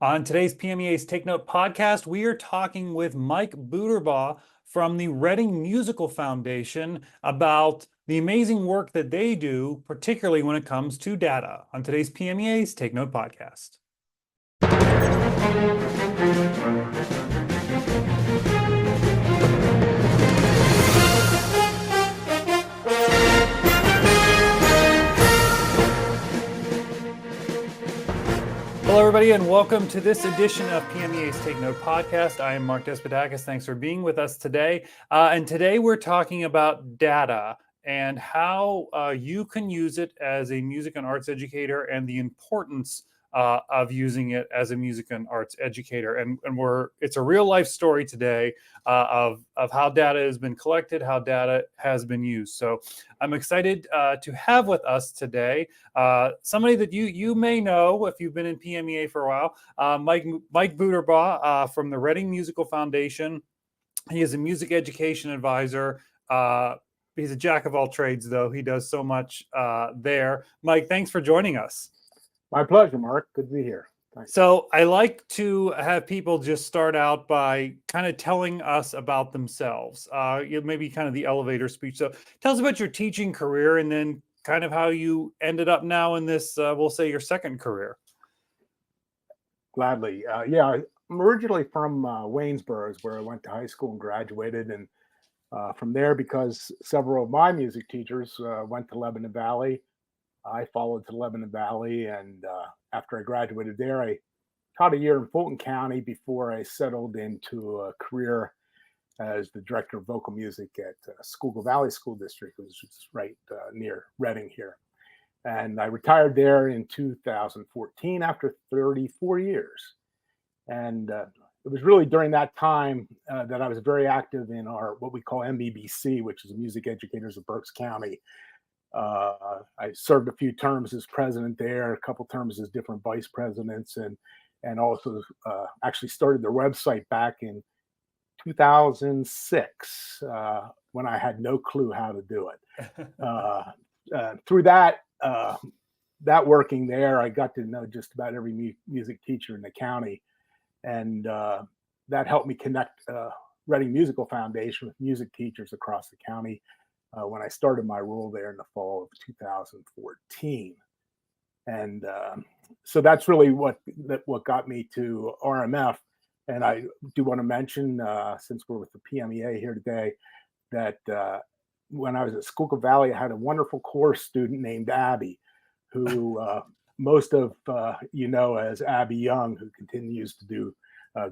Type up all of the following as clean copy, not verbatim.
On today's PMEA's Take Note podcast, we are talking with Mike Buterbaugh from the Reading Musical Foundation about the amazing work that they do, particularly when it comes to data. On today's PMEA's Take Note podcast. Hello, everybody, and welcome to this edition of PMEA's Take Note podcast. I am Mark Despotakis. Thanks for being with us today. And today we're talking about data and how you can use it as a music and arts educator and the importance of using it as a music and arts educator. And it's a real life story today of how data has been collected, how data has been used. So I'm excited to have with us today somebody that you may know if you've been in PMEA for a while, Mike Buterbaugh from the Reading Musical Foundation. He is a music education advisor. He's a jack of all trades, though. He does so much there. Mike, thanks for joining us. My pleasure, Mark. Good to be here. Thanks. So I like to have people just start out by kind of telling us about themselves, maybe kind of the elevator speech. So tell us about your teaching career and then kind of how you ended up now in this, we'll say your second career. Gladly. I'm originally from Waynesboro, is where I went to high school and graduated. And from there, because several of my music teachers went to Lebanon Valley, I followed to Lebanon Valley, and after I graduated there, I taught a year in Fulton County before I settled into a career as the director of vocal music at Schuylkill Valley School District, which is right near Reading here. And I retired there in 2014 after 34 years. And it was really during that time that I was very active in our what we call MBBC, which is Music Educators of Berks County. I served a few terms as president there, a couple terms as different vice presidents, and also actually started their website back in 2006 when I had no clue how to do it. Through that working there, I got to know just about every music teacher in the county, and that helped me connect Reading Musical Foundation with music teachers across the county when I started my role there in the fall of 2014. And so that's really what got me to RMF. And I do want to mention, since we're with the PMEA here today, that when I was at Schuylkill Valley, I had a wonderful course student named Abby, who most of you know as Abby Young, who continues to do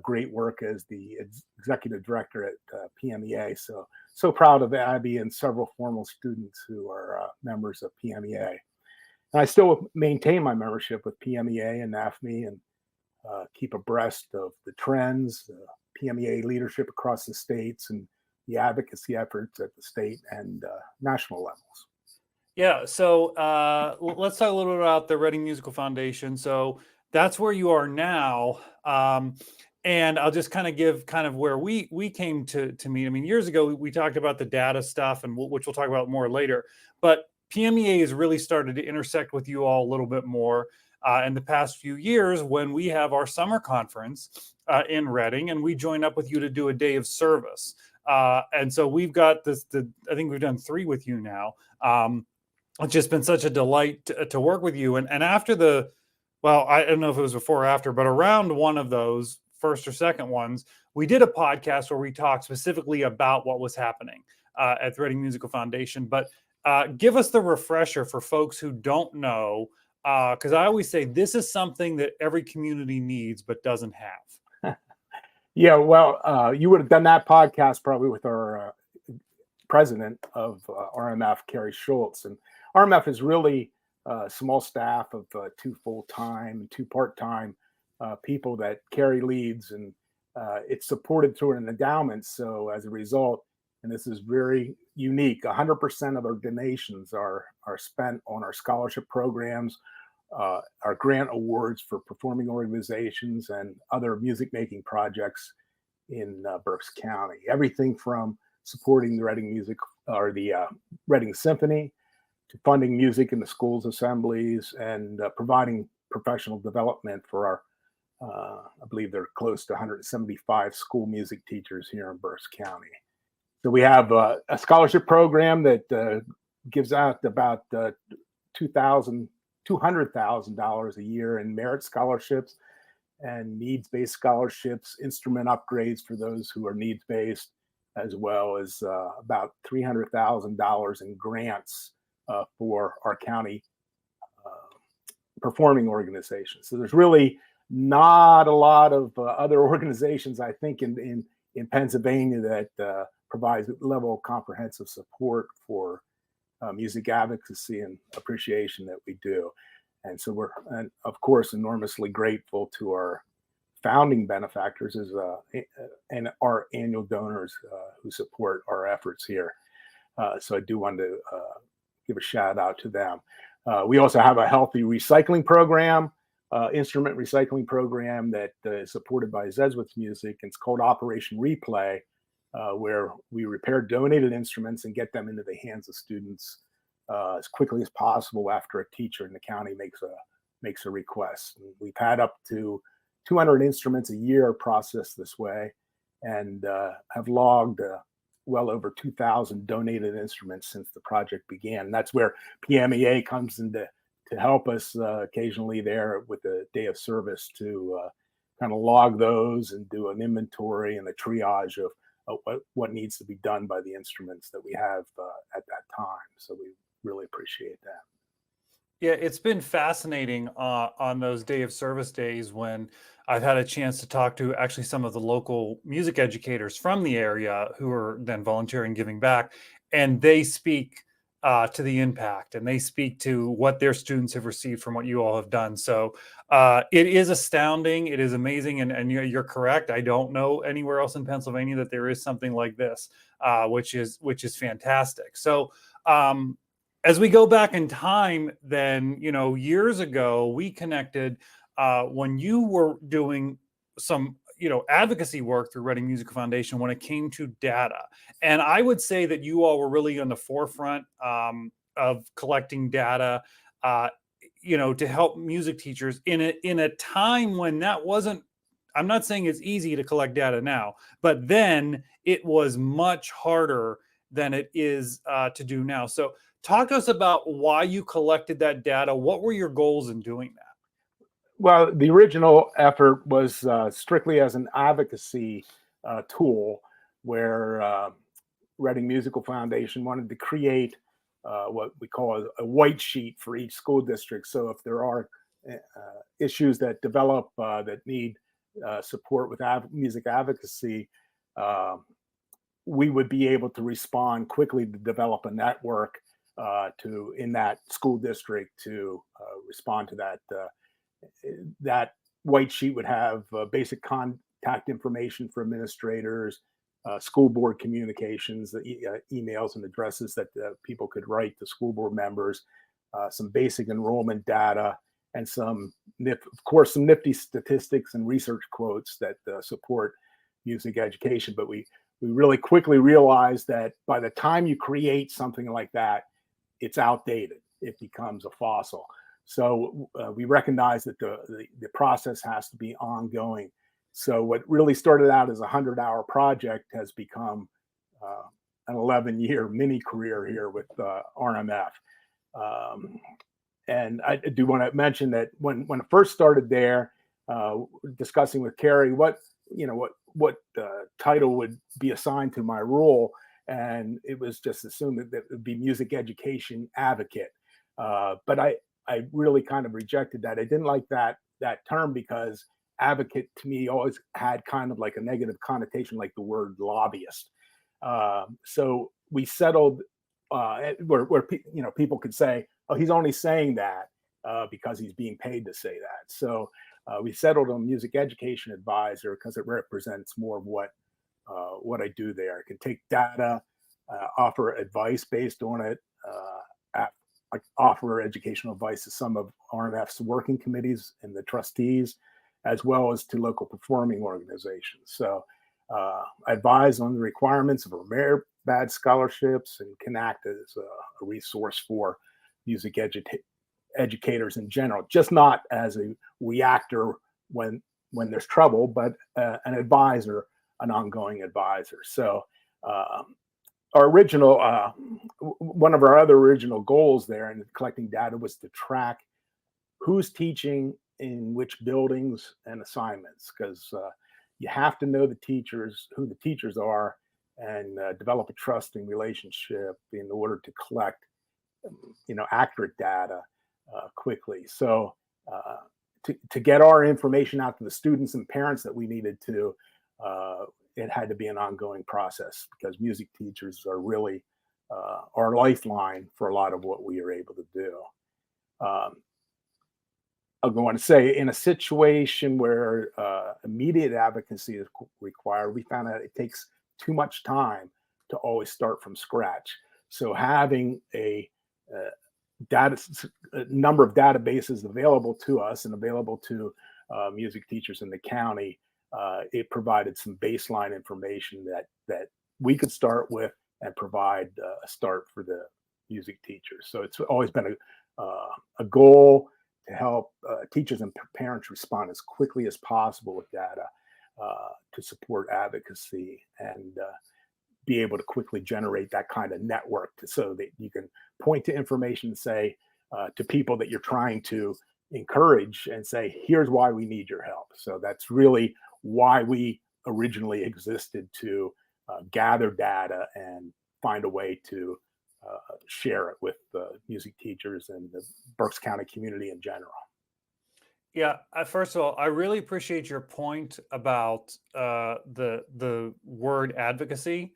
great work as the executive director at PMEA. So proud of Abby and several formal students who are members of PMEA. And I still maintain my membership with PMEA and NAFME and keep abreast of the trends, PMEA leadership across the states, and the advocacy efforts at the state and national levels. Yeah, so let's talk a little bit about the Reading Musical Foundation. So that's where you are now. And I'll just kind of give kind of where we came to meet. I mean, years ago, we talked about the data stuff, and which we'll talk about more later. But PMEA has really started to intersect with you all a little bit more in the past few years when we have our summer conference in Reading, and we join up with you to do a day of service. And so we've got this, I think we've done 3 with you now. It's just been such a delight to work with you. And after I don't know if it was before or after, but around one of those, first or second ones, we did a podcast where we talked specifically about what was happening at the Reading Musical Foundation. But give us the refresher for folks who don't know, because I always say this is something that every community needs but doesn't have. Yeah, well, you would have done that podcast probably with our president of RMF, Carrie Schultz. And RMF is really a small staff of 2 full-time and 2 part-time people that Carrie leads, and it's supported through an endowment. So as a result, and this is very unique, 100% of our donations are spent on our scholarship programs, our grant awards for performing organizations and other music making projects in Berks County. Everything from supporting the Reading Music or the Reading Symphony to funding music in the schools assemblies and providing professional development for our I believe there are close to 175 school music teachers here in Berks County. So we have a scholarship program that gives out about $200,000 a year in merit scholarships and needs-based scholarships, instrument upgrades for those who are needs-based, as well as about $300,000 in grants for our county performing organizations. So there's really not a lot of other organizations, I think, in Pennsylvania that provides a level of comprehensive support for music advocacy and appreciation that we do. And so we're, and of course, enormously grateful to our founding benefactors and our annual donors who support our efforts here. So I do want to give a shout out to them. We also have a healthy recycling program, instrument recycling program that is supported by Zeswitz Music. And it's called Operation Replay, where we repair donated instruments and get them into the hands of students as quickly as possible after a teacher in the county makes a request. And we've had up to 200 instruments a year processed this way, and have logged well over 2,000 donated instruments since the project began. And that's where PMEA comes in to help us occasionally there with the day of service to kind of log those and do an inventory and a triage of what needs to be done by the instruments that we have at that time. So we really appreciate that. Yeah, it's been fascinating on those day of service days when I've had a chance to talk to actually some of the local music educators from the area who are then volunteering, giving back, and they speak to the impact and they speak to what their students have received from what you all have done. So it is astounding. It is amazing. And you're correct. I don't know anywhere else in Pennsylvania that there is something like this, which is fantastic. So as we go back in time, then, years ago, we connected when you were doing some, advocacy work through Reading Musical Foundation when it came to data. And I would say that you all were really on the forefront of collecting data, to help music teachers in a time when that wasn't, I'm not saying it's easy to collect data now, but then it was much harder than it is to do now. So talk to us about why you collected that data. What were your goals in doing that? Well, the original effort was strictly as an advocacy tool where Reading Musical Foundation wanted to create what we call a white sheet for each school district. So if there are issues that develop that need support with music advocacy, we would be able to respond quickly to develop a network in that school district to respond to that. That white sheet would have basic contact information for administrators, school board communications, emails and addresses that people could write to school board members, some basic enrollment data, and some nifty statistics and research quotes that support music education. But we really quickly realized that by the time you create something like that, it's outdated. It becomes a fossil. So we recognize that the process has to be ongoing. So what really started out as a 100-hour project has become an 11-year mini career here with RMF. And I do want to mention that when I first started there, discussing with Carrie what title would be assigned to my role, and it was just assumed that it would be music education advocate. But I really kind of rejected that. I didn't like that term because advocate to me always had kind of like a negative connotation, like the word lobbyist. So we settled where people could say, "Oh, he's only saying that because he's being paid to say that." So we settled on music education advisor because it represents more of what I do there. I can take data, offer advice based on it. I offer educational advice to some of RMF's working committees and the trustees, as well as to local performing organizations. So I advise on the requirements of merit badge scholarships and can act as a resource for music educators in general, just not as a reactor when when there's trouble, but an advisor, an ongoing advisor. So our original, one of our other original goals there in collecting data was to track who's teaching in which buildings and assignments, because you have to know the teachers, who the teachers are, and develop a trusting relationship in order to collect, accurate data quickly. So to get our information out to the students and parents that we needed to, it had to be an ongoing process, because music teachers are really our lifeline for a lot of what we are able to do. I'm going to say, in a situation where immediate advocacy is required, we found out it takes too much time to always start from scratch. So having a number of databases available to us and available to music teachers in the county, it provided some baseline information that we could start with and provide a start for the music teachers. So it's always been a goal to help teachers and parents respond as quickly as possible with data to support advocacy and be able to quickly generate that kind of network so that you can point to information and say to people that you're trying to encourage and say, here's why we need your help. So that's really why we originally existed, to gather data and find a way to share it with music teachers and the Berks County community in general. Yeah, first of all, I really appreciate your point about the word advocacy,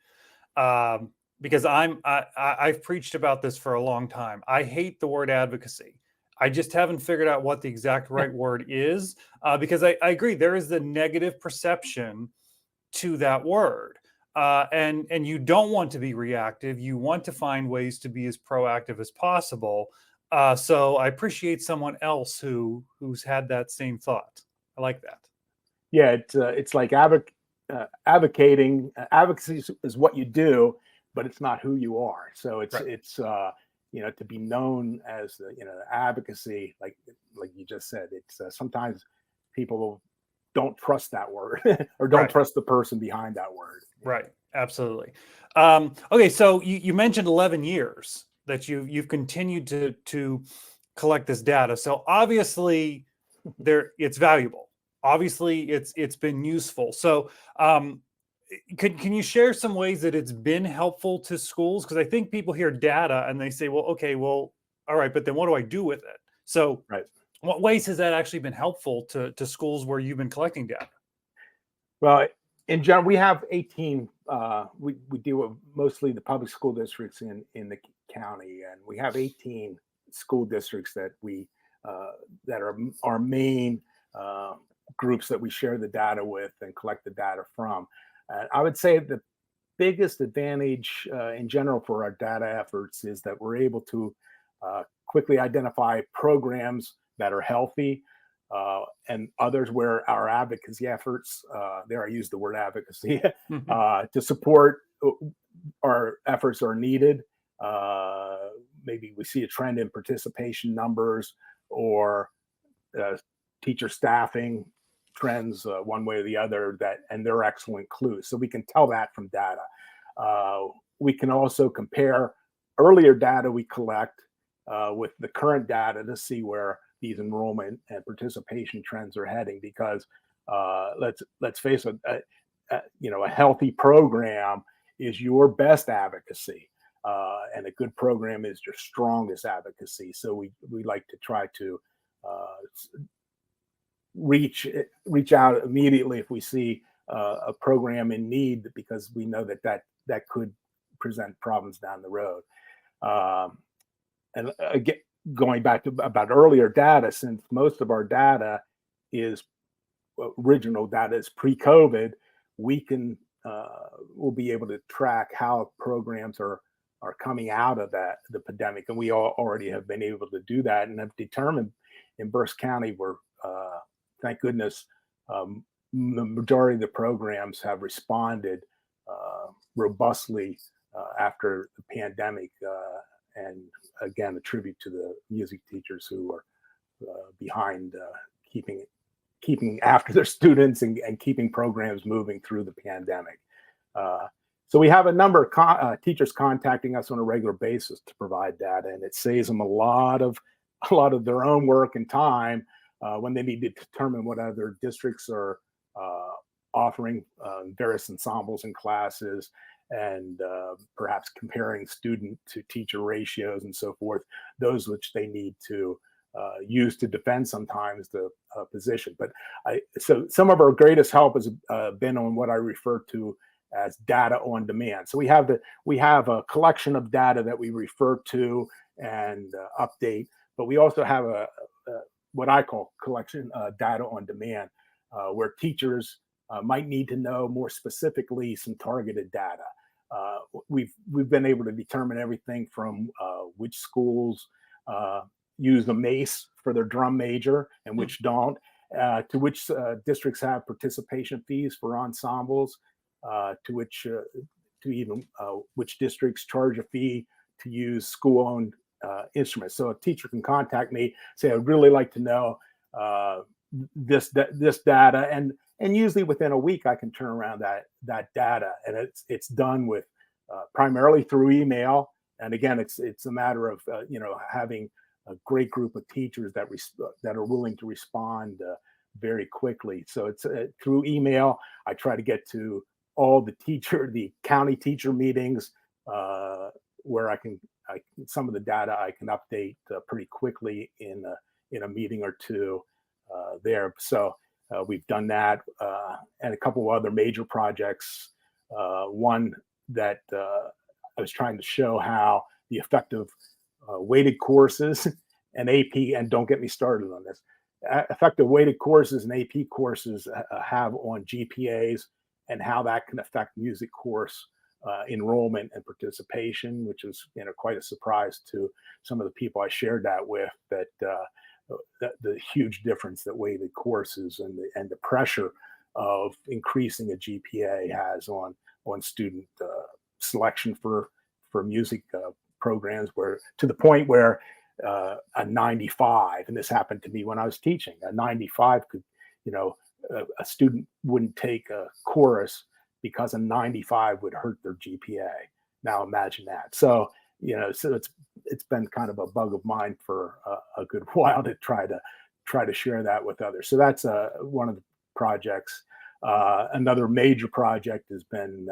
because I've preached about this for a long time. I hate the word advocacy. I just haven't figured out what the exact right word is, because I agree there is the negative perception to that word. And you don't want to be reactive. You want to find ways to be as proactive as possible. So I appreciate someone else who's had that same thought. I like that. Yeah, it's like advocating. Advocacy is what you do, but it's not who you are. So Right. it's to be known as the advocacy, like you just said. It's sometimes people don't trust that word or don't Right. trust the person behind that word. Right. Absolutely. Okay, so you mentioned 11 years that you've continued to collect this data. So obviously it's valuable. Obviously it's been useful. So can you share some ways that it's been helpful to schools? Because I think people hear data and they say, well, okay, well, all right, but then what do I do with it? So Right. what ways has that actually been helpful to schools where you've been collecting data? Well, in general, we have 18. We deal with mostly the public school districts in the county, and we have 18 school districts that that are our main groups that we share the data with and collect the data from. I would say the biggest advantage in general for our data efforts is that we're able to quickly identify programs that are healthy, and others where our advocacy efforts, there I use the word advocacy, to support our efforts are needed. Maybe we see a trend in participation numbers or teacher staffing trends, one way or the other, and they're excellent clues. So we can tell that from data. We can also compare earlier data we collect with the current data to see where these enrollment and participation trends are heading. Because let's face it, a healthy program is your best advocacy, and a good program is your strongest advocacy. So we like to try to reach out immediately if we see a program in need, because we know that could present problems down the road. And again, going back to about earlier data, since most of our data is original data, is pre-COVID, we'll be able to track how programs are coming out of the pandemic, and we already have been able to do that and have determined in Berks County where thank goodness the majority of the programs have responded robustly after the pandemic, and again, a tribute to the music teachers who are behind keeping keeping after their students and keeping programs moving through the pandemic. So we have a number of teachers contacting us on a regular basis to provide data, and it saves them a lot of their own work and time when they need to determine what other districts are offering various ensembles and classes, and perhaps comparing student to teacher ratios and so forth, those which they need to use to defend sometimes the position. But so some of our greatest help has been on what I refer to as data on demand. So we have a collection of data that we refer to and update, but we also have a what I call collection data on demand, where teachers might need to know more specifically some targeted data. We've been able to determine everything from which schools use the MACE for their drum major and which don't, to which districts have participation fees for ensembles, to even which districts charge a fee to use school-owned instruments. So a teacher can contact me, say, I'd really like to know this data, and usually within a week I can turn around that data, and it's done with primarily through email. And again, it's a matter of having a great group of teachers that are willing to respond very quickly. So it's through email. I try to get to all the county teacher meetings where some of the data I can update pretty quickly in a meeting or two there. So we've done that, and a couple of other major projects. One that I was trying to show how the effect of weighted courses and AP, and don't get me started on this, effective weighted courses and AP courses have on GPAs, and how that can affect music course enrollment and participation, which is quite a surprise to some of the people I shared that with, that the huge difference that weighted courses and the pressure of increasing a GPA has on student selection for music programs, where to the point where a 95, and this happened to me when I was teaching, a 95 could, a student wouldn't take a chorus because a 95 would hurt their GPA. Now imagine that. So, so it's been kind of a bug of mine for a good while to try to share that with others. So that's one of the projects. Another major project has been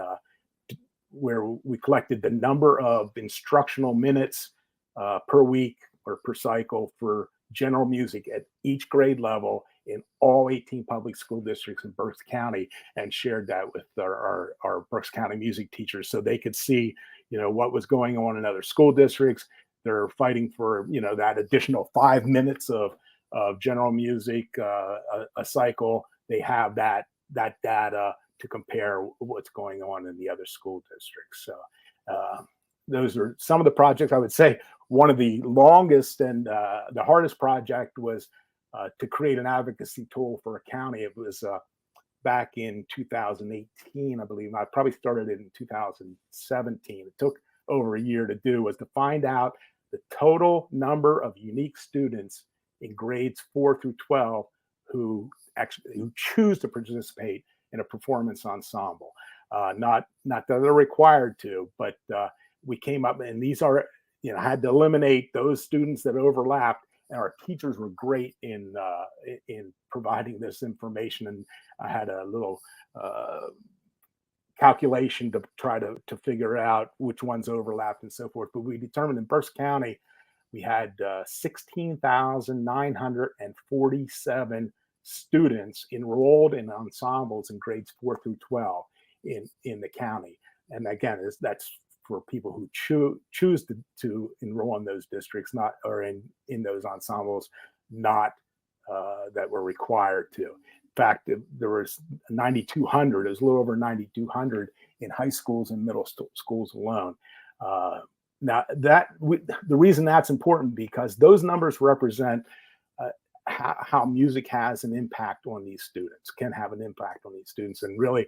where we collected the number of instructional minutes per week or per cycle for general music at each grade level in all 18 public school districts in Berks County, and shared that with our Berks County music teachers, so they could see, what was going on in other school districts. They're fighting for, that additional 5 minutes of general music a cycle. They have that data to compare what's going on in the other school districts. So those are some of the projects. I would say one of the longest and the hardest project was to create an advocacy tool for a county. It was back in 2018, I believe. I probably started it in 2017. It took over a year to do, was to find out the total number of unique students in grades 4 through 12 who choose to participate in a performance ensemble. Not that they're required to, but we came up, and these are, had to eliminate those students that overlapped. And our teachers were great in providing this information, and I had a little calculation to try to figure out which ones overlapped and so forth. But we determined in Berks County we had 16,947 students enrolled in ensembles in grades 4 through 12 in the county. And again, that's for people who choose to enroll in those districts, not, or in those ensembles, not that were required to. In fact, there was 9,200, it was a little over 9,200 in high schools and middle schools alone. Now, the reason that's important, because those numbers represent how music has an impact on these students, can have an impact on these students. And really,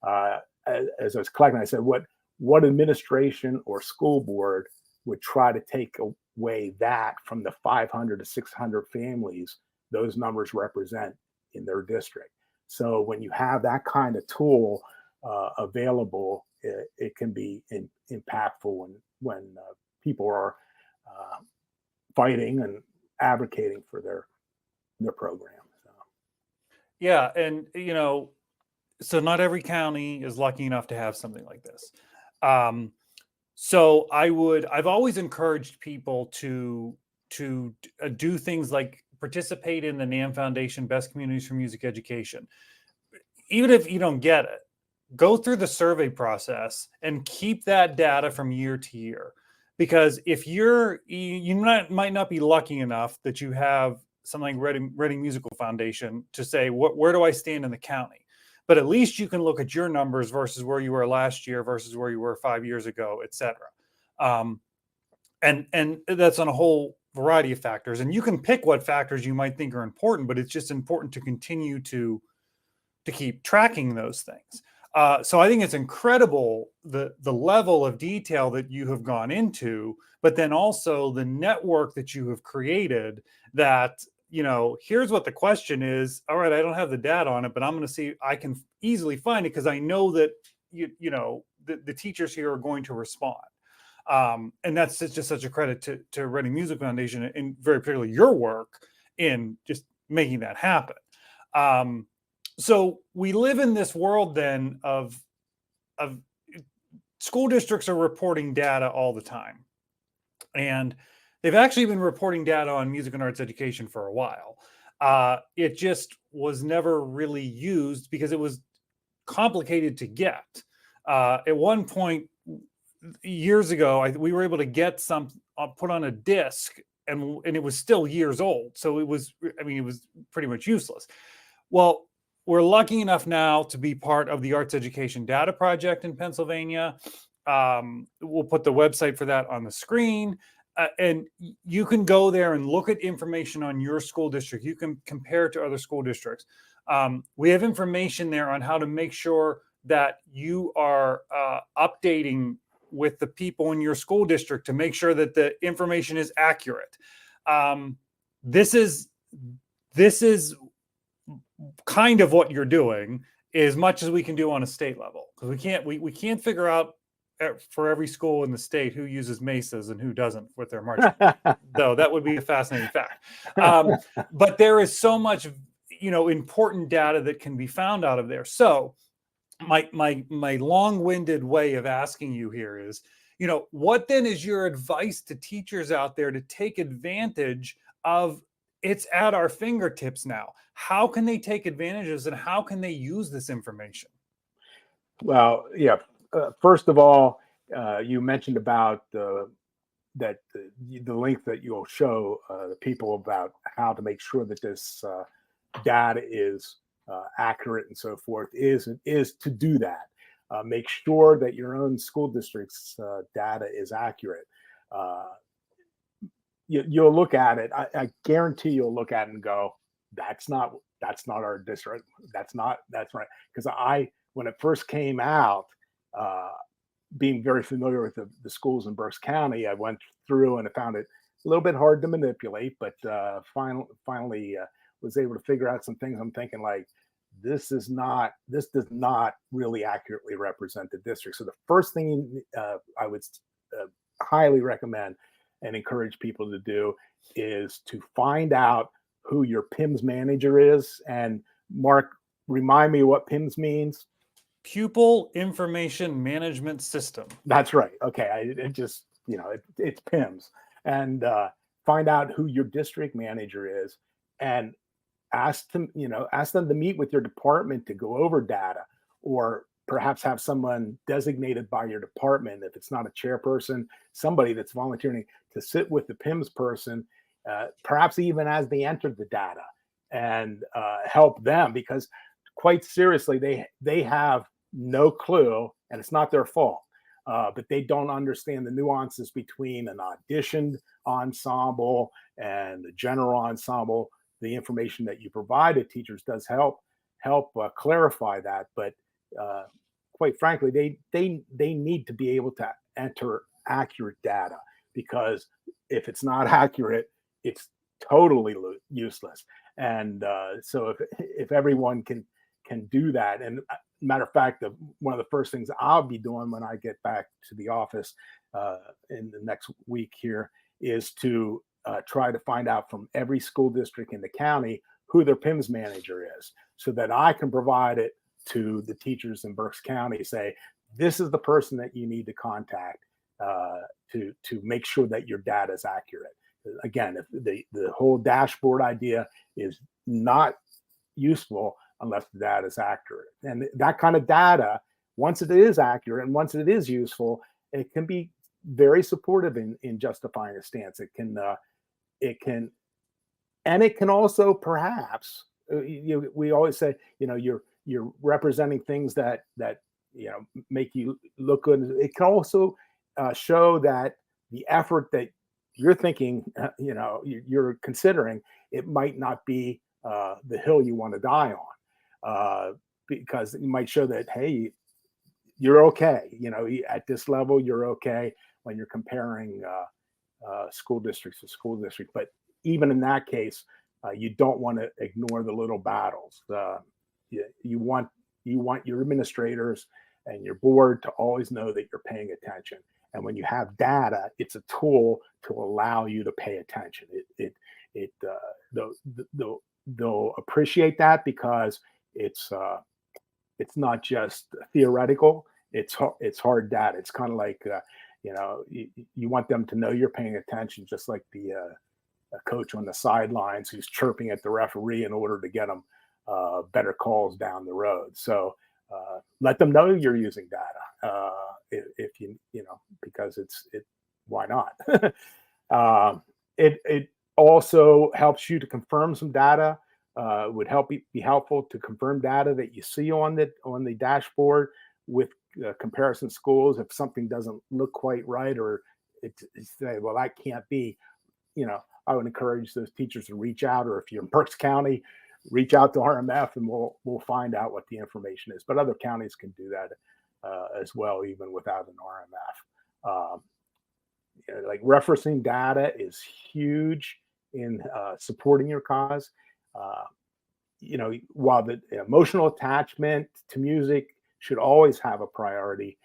as I was collecting, I said, what administration or school board would try to take away that from the 500 to 600 families those numbers represent in their district. So when you have that kind of tool available, it can be impactful when people are fighting and advocating for their program. So. Yeah, and so not every county is lucky enough to have something like this. So I've always encouraged people to do things like participate in the NAM Foundation Best Communities for Music Education. Even if you don't get it, go through the survey process and keep that data from year to year. Because if you might not be lucky enough that you have something like Reading Musical Foundation to say, where do I stand in the county? But at least you can look at your numbers versus where you were last year versus where you were 5 years ago, et cetera. And that's on a whole variety of factors. And you can pick what factors you might think are important, but it's just important to continue to keep tracking those things. So I think it's incredible the level of detail that you have gone into, but then also the network that you have created that, here's what the question is. All right, I don't have the data on it, but I'm going to see, I can easily find it because I know that, the teachers here are going to respond. And that's just such a credit to Reading Music Foundation and very particularly your work in just making that happen. So we live in this world then of school districts are reporting data all the time. And they've actually been reporting data on music and arts education for a while. It just was never really used because it was complicated to get. At one point, years ago, we were able to get some put on a disc, and it was still years old. So it was pretty much useless. Well, we're lucky enough now to be part of the Arts Education Data Project in Pennsylvania. We'll put the website for that on the screen. And you can go there and look at information on your school district. You can compare to other school districts. We have information there on how to make sure that you are updating with the people in your school district to make sure that the information is accurate. This is kind of what you're doing as much as we can do on a state level, because we can't figure out for every school in the state who uses mesas and who doesn't with their marching, though that would be a fascinating fact. But there is so much important data that can be found out of there. So my long-winded way of asking you here is, what then is your advice to teachers out there to take advantage of it's at our fingertips now? How can they take advantage of this and how can they use this information? Well, yeah. First of all, you mentioned about the link that you'll show the people about how to make sure that this data is accurate and so forth is to do that. Make sure that your own school district's data is accurate. You'll look at it. I guarantee you'll look at it and go, that's not our district. That's right. Because when it first came out, being very familiar with the schools in Berks County, I went through and I found it a little bit hard to manipulate, but finally was able to figure out some things. I'm thinking like, this does not really accurately represent the district. So the first thing I would highly recommend and encourage people to do is to find out who your PIMS manager is. And Mark, remind me what PIMS means. Pupil Information Management System. That's right. Okay. It's PIMS. And find out who your district manager is and ask them to meet with your department to go over data, or perhaps have someone designated by your department, if it's not a chairperson, somebody that's volunteering to sit with the PIMS person, perhaps even as they enter the data, and help them, because quite seriously, they have no clue, and it's not their fault, but they don't understand the nuances between an auditioned ensemble and the general ensemble. The information that you provide to teachers does help clarify that, but quite frankly, they need to be able to enter accurate data, because if it's not accurate, it's totally useless. And so if everyone can do that, and matter of fact, one of the first things I'll be doing when I get back to the office in the next week here is to try to find out from every school district in the county who their PIMS manager is, so that I can provide it to the teachers in Berks County. Say, this is the person that you need to contact to make sure that your data is accurate. Again, if the whole dashboard idea is not useful unless the data is accurate. And that kind of data, once it is accurate and once it is useful, it can be very supportive in justifying a stance. It can, and it can also perhaps, we always say, you're representing things that make you look good. It can also show that the effort that you're thinking, you're considering, it might not be the hill you want to die on, because it might show that, hey, you're okay. At this level, you're okay when you're comparing school districts to school district. But even in that case, you don't want to ignore the little battles. You want your administrators and your board to always know that you're paying attention. And when you have data, it's a tool to allow you to pay attention. They'll appreciate that, because it's not just theoretical. It's hard data. It's kind of like you want them to know you're paying attention, just like the coach on the sidelines who's chirping at the referee in order to get them better calls down the road. So let them know you're using data, if because why not? It also helps you to confirm some data. Would be helpful to confirm data that you see on the dashboard with comparison schools. If something doesn't look quite right, or say, well, that can't be, I would encourage those teachers to reach out, or if you're in Berks County, reach out to RMF, and we'll find out what the information is. But other counties can do that as well, even without an RMF. Like referencing data is huge in supporting your cause. While the emotional attachment to music should always have a priority,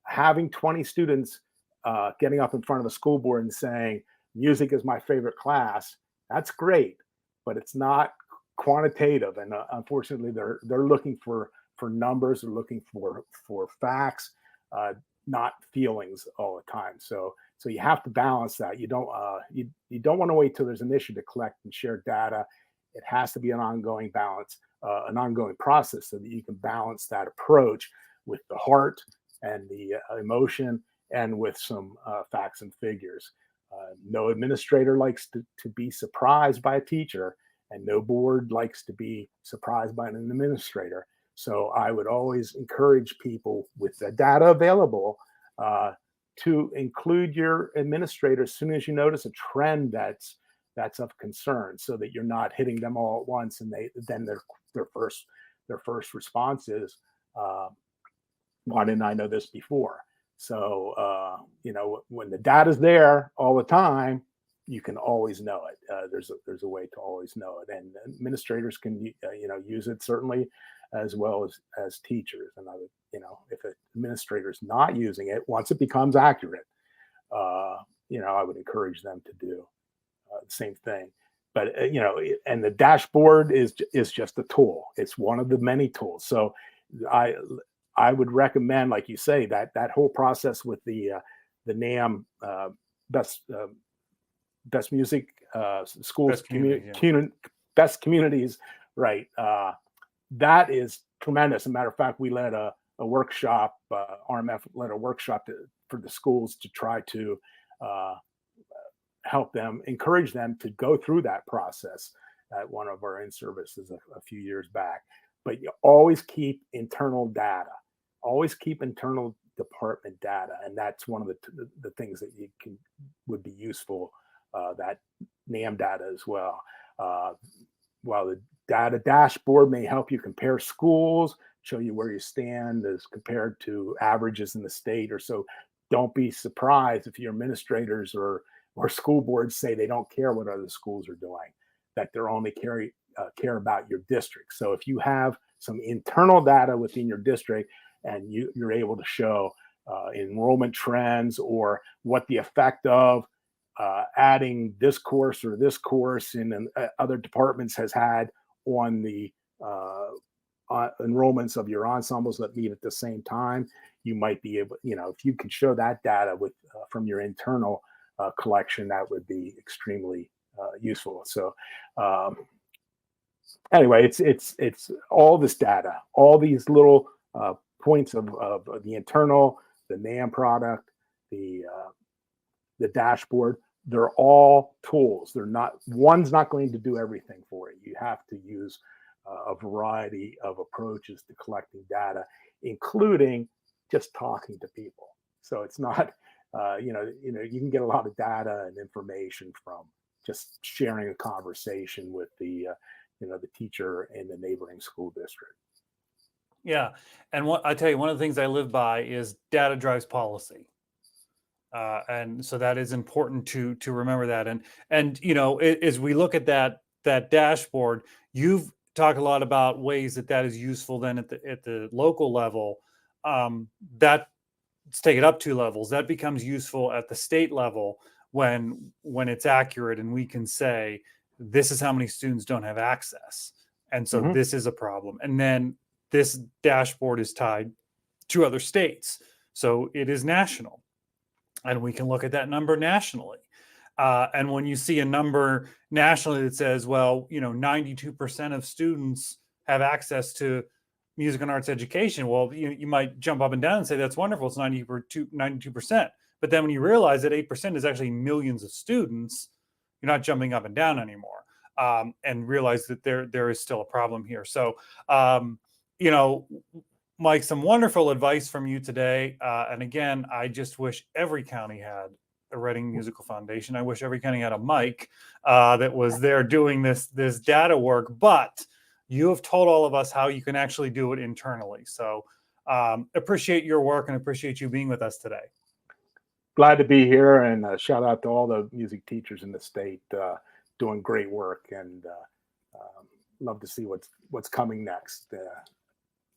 having 20 students getting up in front of a school board and saying, music is my favorite class, that's great, but it's not quantitative. And unfortunately, they're looking for numbers, they're looking for facts, not feelings all the time. So you have to balance that. You don't want to wait till there's an issue to collect and share data. It has to be an ongoing balance, an ongoing process, so that you can balance that approach with the heart and the emotion, and with some facts and figures. No administrator likes to be surprised by a teacher, and no board likes to be surprised by an administrator. So I would always encourage people, with the data available, to include your administrator as soon as you notice a trend that's of concern, so that you're not hitting them all at once, and then their first response is, why didn't I know this before? So when the data's there all the time, you can always know it. There's a way to always know it, and administrators can use it, certainly, as well as teachers. And I would, if an administrator is not using it, once it becomes accurate, I would encourage them to do the same thing. But and the dashboard is just a tool. It's one of the many tools. So I would recommend, like you say, that whole process with the NAM best music schools, best communities, right? That is tremendous. As a matter of fact, we led a workshop. RMF led a workshop for the schools to try to help them, encourage them to go through that process at one of our in-services a few years back. But you always keep internal data, always keep internal department data, and that's one of the things that would be useful. That NAM data as well. While the data dashboard may help you compare schools, show you where you stand as compared to averages in the state, or so, don't be surprised if your administrators or school boards say they don't care what other schools are doing, that they're only care about your district. So if you have some internal data within your district and you're able to show enrollment trends or what the effect of adding this course or this course in other departments has had on the enrollments of your ensembles that meet at the same time, you might be able, if you can show that data with from your internal collection, that would be extremely useful. So anyway, it's all this data, all these little points of the internal, the NAM product, the dashboard. They're all tools. One's not going to do everything for you. You have to use a variety of approaches to collecting data, including just talking to people. So it's not, you can get a lot of data and information from just sharing a conversation with the teacher in the neighboring school district. Yeah, and I tell you, one of the things I live by is data drives policy. And so that is important to remember that. And as we look at that dashboard, you've talked a lot about ways that is useful then at the local level. Let's take it up 2 levels. That becomes useful at the state level when it's accurate and we can say this is how many students don't have access, and so this is a problem. And then this dashboard is tied to other states, so it is national. And we can look at that number nationally. And when you see a number nationally that says, well, 92% of students have access to music and arts education, well, you might jump up and down and say, that's wonderful. It's 92%. But then when you realize that 8% is actually millions of students, you're not jumping up and down anymore, and realize that there is still a problem here. So, Mike, some wonderful advice from you today. And again, I just wish every county had a Reading Musical Foundation. I wish every county had a Mike that was there doing this data work. But you have told all of us how you can actually do it internally. So appreciate your work and appreciate you being with us today. Glad to be here, and shout out to all the music teachers in the state doing great work, and love to see what's coming next.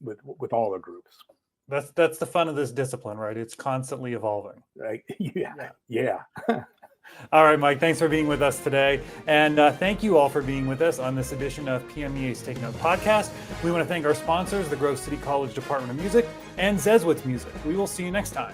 With all the groups. That's the fun of this discipline, right? It's constantly evolving. Right. Yeah. All right, Mike, thanks for being with us today. And thank you all for being with us on this edition of PMEA's Take Note podcast. We want to thank our sponsors, the Grove City College Department of Music and Zezwitz Music. We will see you next time.